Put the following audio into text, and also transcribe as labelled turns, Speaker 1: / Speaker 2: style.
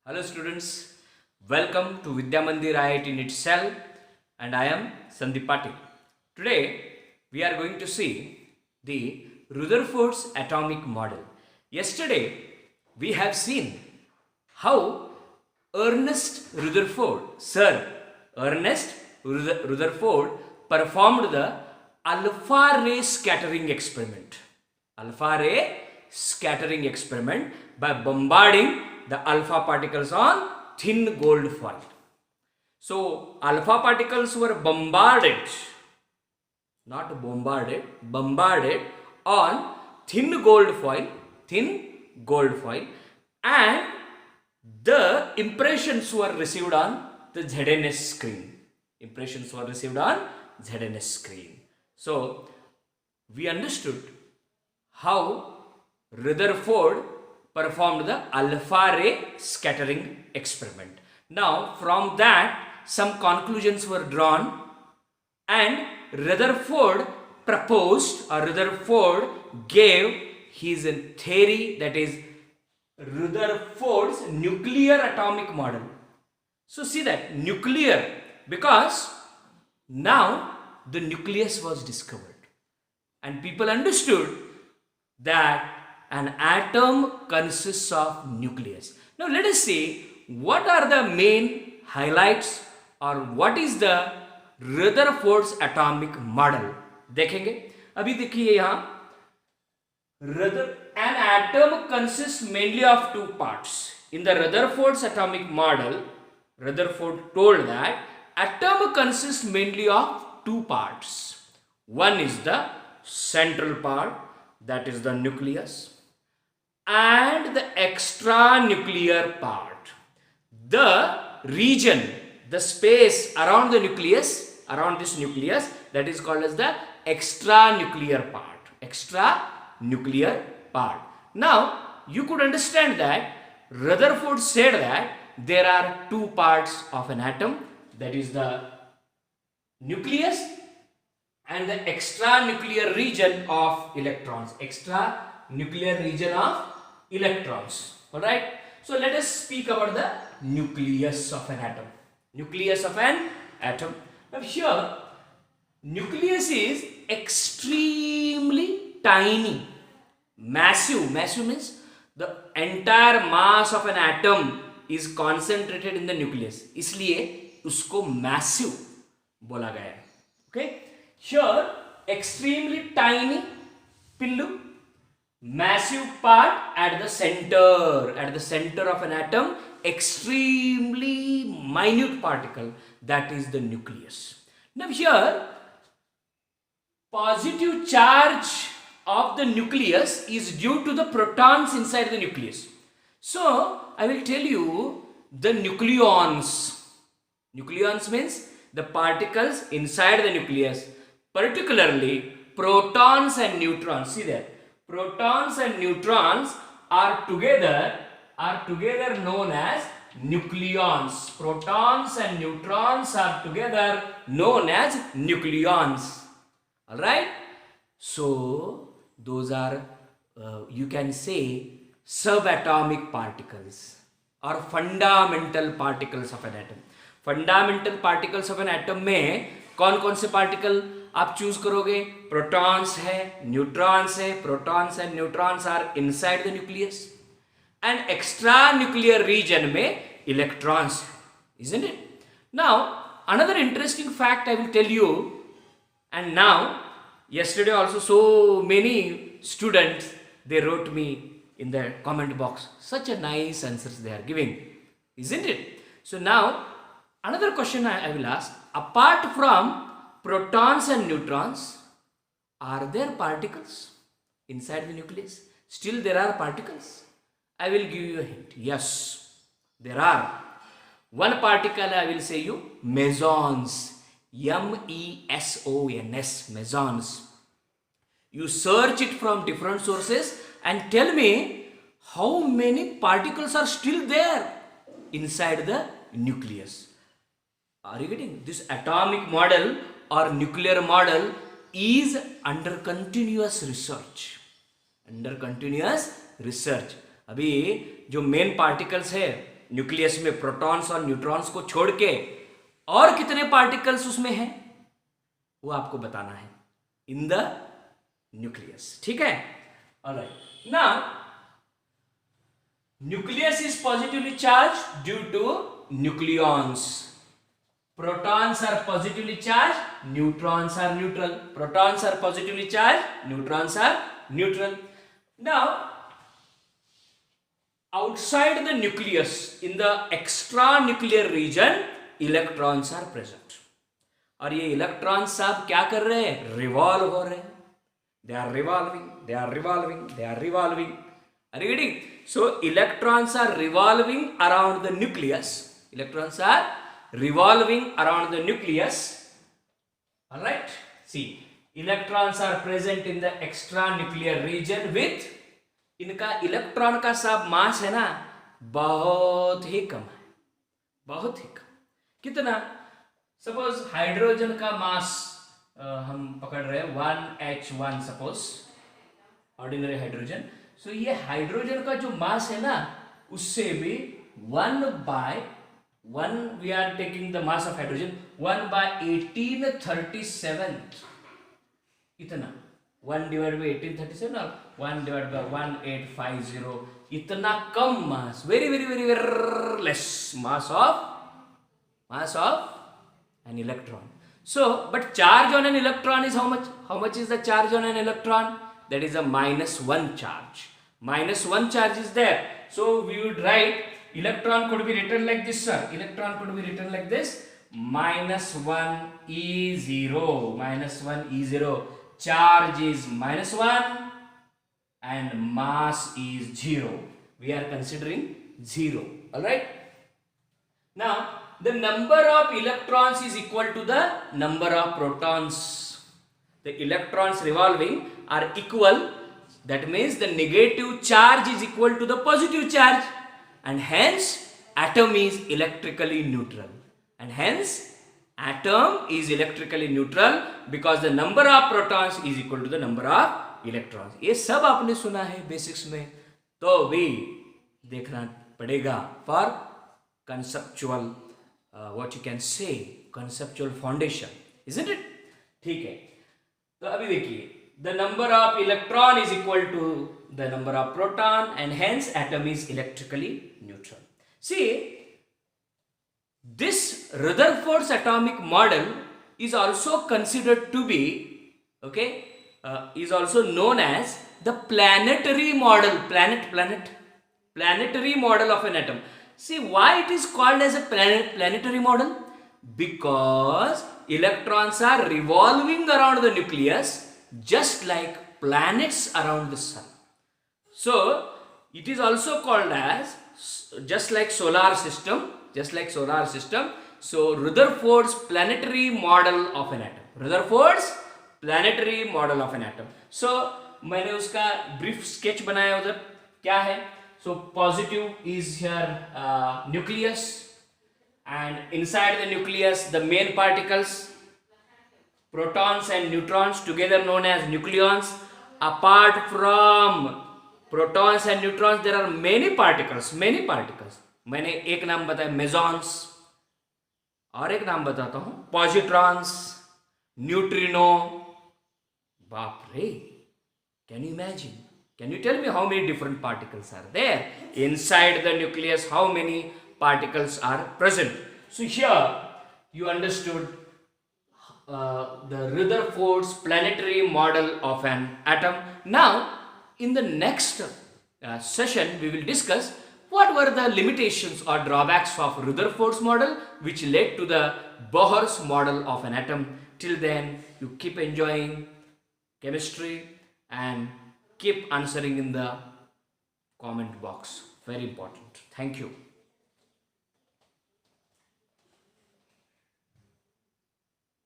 Speaker 1: Hello students, welcome to Vidya Mandir IIT NIT Cell and I am Sandeep Patil. Today we are going to see the Rutherford's atomic model. Yesterday we have seen how Ernest Rutherford performed the alpha ray scattering experiment. Alpha ray scattering experiment by bombarding the alpha particles on thin gold foil. So alpha particles were bombarded on thin gold foil, and the impressions were received on the ZNS screen. So we understood how Rutherford performed the alpha ray scattering experiment. Now from that some conclusions were drawn and Rutherford gave his theory, that is Rutherford's nuclear atomic model. So see that nuclear, because now the nucleus was discovered and people understood that an atom consists of nucleus. Now let us see what are the main highlights or what is the Rutherford's atomic model. देखेंगे अभी देखिए यहाँ an atom consists mainly of two parts. In the Rutherford's atomic model, Rutherford told that atom consists mainly of two parts. One is the central part, that is the nucleus, and the extranuclear part. The region, the space around the nucleus, around this nucleus, that is called as the extranuclear part. Now you could understand that Rutherford said that there are two parts of an atom, that is the nucleus and the extranuclear region of electrons. Alright, so let us speak about the nucleus of an atom. Now here nucleus is extremely tiny. Massive means the entire mass of an atom is concentrated in the nucleus, इसलिए उसको massive बोला गया है. Okay, here extremely tiny pillu, massive part at the center of an atom, extremely minute particle, that is the nucleus. Now here positive charge of the nucleus is due to the protons inside the nucleus. So I will tell you the nucleons. Nucleons means the particles inside the nucleus, particularly protons and neutrons. See there, protons and neutrons are together known as nucleons. Protons and neutrons are together known as nucleons. Alright, so those are you can say subatomic particles or fundamental particles of an atom. Fundamental particles of an atom में कौन कौन से particle आप choose करोगे? Protons है, neutrons है. Protons and neutrons are inside the nucleus and extra nuclear region में electrons है, isn't it? Now another interesting fact I will tell you, and now yesterday also so many students they wrote me in the comment box, such a nice answers they are giving, isn't it? So now another question I will ask, apart from protons and neutrons, are there particles inside the nucleus? Still there are particles? I will give you a hint. Yes, there are. One particle I will say you, mesons. MESONS, mesons. You search it from different sources and tell me how many particles are still there inside the nucleus. Are you getting? This atomic model or nuclear model is under continuous research. अभी जो main particles है nucleus में protons और neutrons को छोड़ के और कितने पार्टिकल्स उसमें हैं वो आपको बताना है इन द न्यूक्लियस. ठीक है. Alright. Now nucleus is positively charged due to nucleons. Protons are positively charged, neutrons are neutral. Protons are positively charged, neutrons are neutral. Now, outside the nucleus, in the extranuclear region, electrons are present. और ये electron सब क्या कर रहे हैं? Revolve हो रहे हैं. They are revolving, they are revolving, they are revolving. Are you getting? So electrons are revolving around the nucleus. Electrons are revolving around the nucleus. Alright? See, electrons are present in the extranuclear region with इनका electron का सब मास है ना बहुत ही कम है. बहुत ही कम. कितना? Suppose hydrogen का मास हम पकड़ रहे हैं 1H1 सपोज ऑर्डिनरी हाइड्रोजन. सो ये हाइड्रोजन का जो मास है ना उससे भी 1/1 we are taking the mass of hydrogen 1/1837. इतना 1/1837 और 1/1850. इतना कम mass. Very very very very less mass of an electron. So but charge on an electron is how much? How much is the charge on an electron? That is a -1 charge. -1 charge is there. So we would write electron could be written like this, sir. Electron could be written like this. -1 E0. -1 E0. Charge is -1 and mass is 0. We are considering 0. Alright. Now the number of electrons is equal to the number of protons. The electrons revolving are equal. That means the negative charge is equal to the positive charge, and hence atom is electrically neutral. And hence atom is electrically neutral because the number of protons is equal to the number of electrons. ये सब आपने सुना है basics में, तो भी देखना पड़ेगा for conceptual what you can say conceptual foundation, isn't it? ठीक है. तो अभी देखिए the number of electron is equal to the number of proton and hence atom is electrically neutral. See, this Rutherford's atomic model is also considered to be is also known as the planetary model. Planetary model of an atom. See why it is called as a planetary model? Because electrons are revolving around the nucleus just like planets around the sun. So it is also called as just like solar system. So Rutherford's planetary model of an atom. Rutherford's planetary model of an atom. So मैंने उसका brief sketch बनाया उधर. क्या है? So positive is here nucleus, and inside the nucleus the main particles protons and neutrons together known as nucleons. Apart from protons and neutrons there are many particles. मैंने एक नाम बताया mesons, और एक नाम बताता हूं positrons, neutrino. बाप रे, can you imagine? Can you tell me how many different particles are there inside the nucleus? How many particles are present? So here you understood the Rutherford's planetary model of an atom. Now in the next session we will discuss what were the limitations or drawbacks of Rutherford's model which led to the Bohr's model of an atom. Till then you keep enjoying chemistry and keep answering in the comment box. Very important. Thank you.